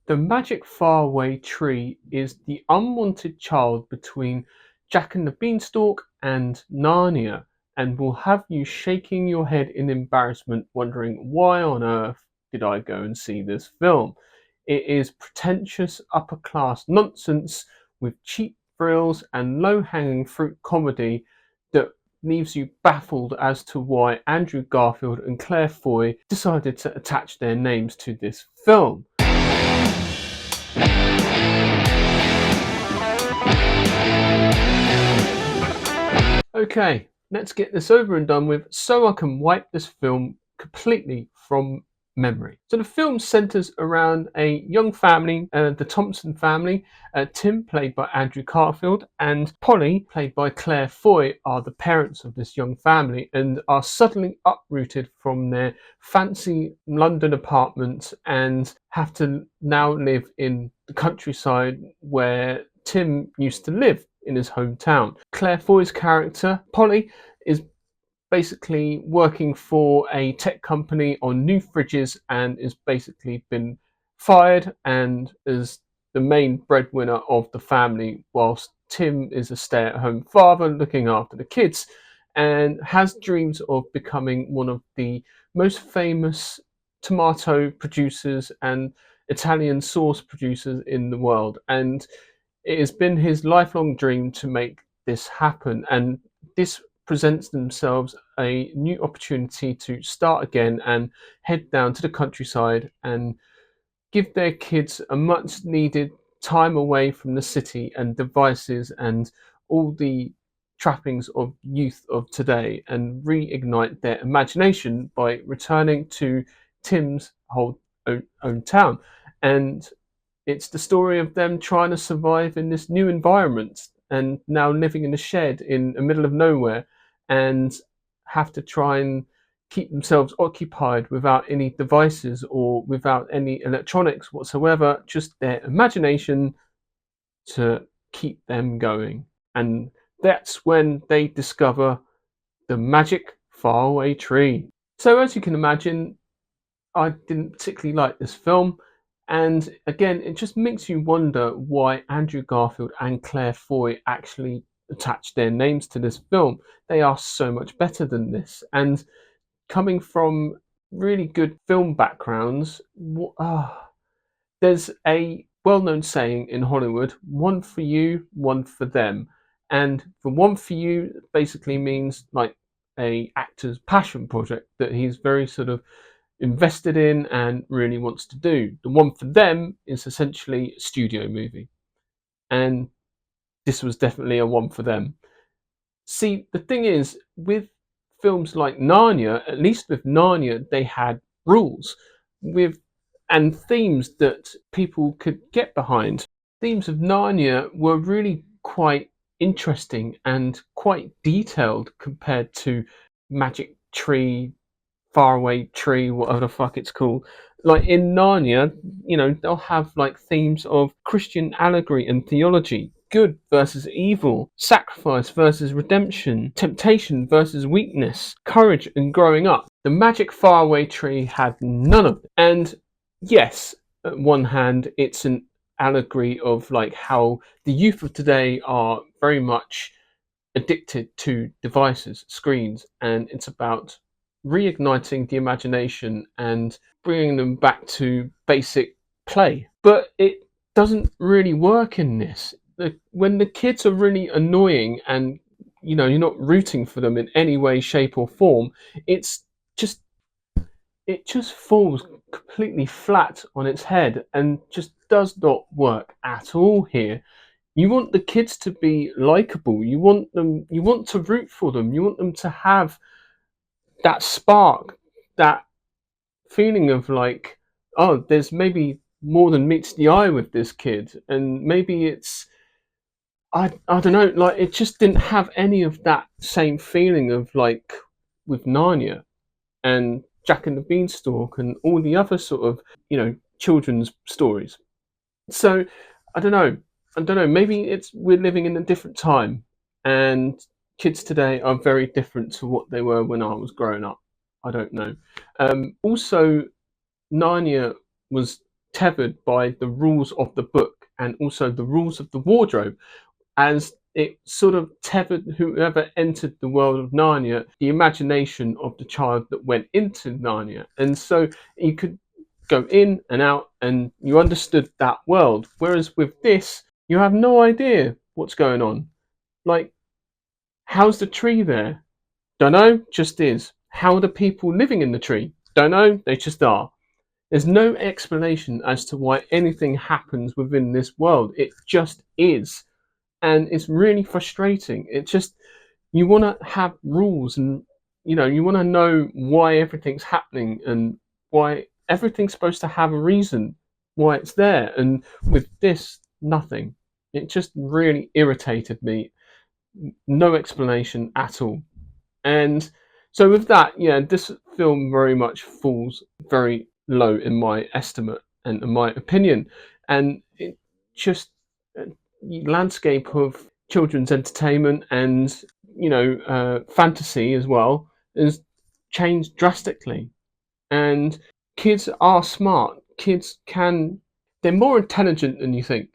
The Magic Faraway Tree is the unwanted child between Jack and the Beanstalk and Narnia, and will have you shaking your head in embarrassment, wondering why on earth did I go and see this film? It is pretentious upper class nonsense with cheap thrills and low hanging fruit comedy that leaves you baffled as to why Andrew Garfield and Claire Foy decided to attach their names to this film. Okay, let's get this over and done with so I can wipe this film completely from memory. So the film centres around a young family, the Thompson family. Tim, played by Andrew Garfield, and Polly, played by Claire Foy, are the parents of this young family and are suddenly uprooted from their fancy London apartment and have to now live in the countryside where Tim used to live in his hometown. Claire Foy's character, Polly, is basically working for a tech company on new fridges and is basically been fired and is the main breadwinner of the family, whilst Tim is a stay-at-home father looking after the kids and has dreams of becoming one of the most famous tomato producers and Italian sauce producers in the world. And it has been his lifelong dream to make this happen, and this presents themselves a new opportunity to start again and head down to the countryside and give their kids a much needed time away from the city and devices and all the trappings of youth of today, and reignite their imagination by returning to Tim's own town. And it's the story of them trying to survive in this new environment and now living in a shed in the middle of nowhere, and have to try and keep themselves occupied without any devices or without any electronics whatsoever, just their imagination to keep them going. And that's when they discover the Magic Faraway Tree. So, as you can imagine, I didn't particularly like this film. And again, it just makes you wonder why Andrew Garfield and Claire Foy actually attached their names to this film. They are so much better than this. And coming from really good film backgrounds, there's a well known saying in Hollywood: one for you, one for them. And the one for you basically means like a actor's passion project that he's very sort of invested in and really wants to do. The one for them is essentially a studio movie, and this was definitely a one for them. See, the thing is, with films like Narnia, at least with Narnia, they had rules with and themes that people could get behind. Themes of Narnia were really quite interesting and quite detailed compared to Magic Tree, Faraway Tree, whatever the fuck it's called. Like in Narnia, they'll have like themes of Christian allegory and theology, good versus evil, sacrifice versus redemption, temptation versus weakness, courage and growing up. The Magic Faraway Tree had none of it. And yes, at one hand, it's an allegory of like how the youth of today are very much addicted to devices, screens, and it's about reigniting the imagination and bringing them back to basic play. But it doesn't really work in this. When the kids are really annoying and you're not rooting for them in any way, shape, or form, it's just it just falls completely flat on its head and just does not work at all here. You want the kids to be likable. You want to root for them. You want them to have that spark, that feeling of like, oh, there's maybe more than meets the eye with this kid, and maybe it's I don't know, like it just didn't have any of that same feeling of like with Narnia and Jack and the Beanstalk and all the other sort of children's stories. So I don't know. I don't know. Maybe it's we're living in a different time, and kids today are very different to what they were when I was growing up. I don't know. Also, Narnia was tethered by the rules of the book and also the rules of the wardrobe, as it sort of tethered whoever entered the world of Narnia, the imagination of the child that went into Narnia. And so you could go in and out and you understood that world. Whereas with this, you have no idea what's going on. Like, how's the tree there? Don't know, just is. How are the people living in the tree? Don't know, they just are. There's no explanation as to why anything happens within this world. It just is. And it's really frustrating. It just, you want to have rules, and you want to know why everything's happening and why everything's supposed to have a reason why it's there. And with this, nothing. It just really irritated me. No explanation at all. And so with that, yeah, this film very much falls very low in my estimate and in my opinion. And it just landscape of children's entertainment and fantasy as well has changed drastically. And kids are smart. Kids can, they're more intelligent than you think,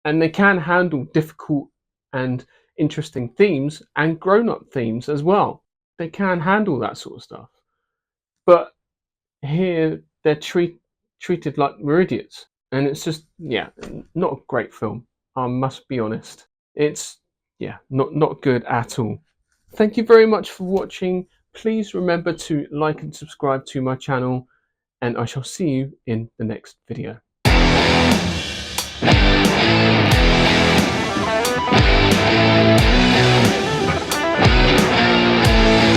and they can handle difficult and interesting themes and grown-up themes as well. They can handle that sort of stuff. But here they're treated like we're idiots, and it's just, yeah, not a great film. I must be honest. It's, yeah, not good at all. Thank you very much for watching. Please remember to like and subscribe to my channel, and I shall see you in the next video.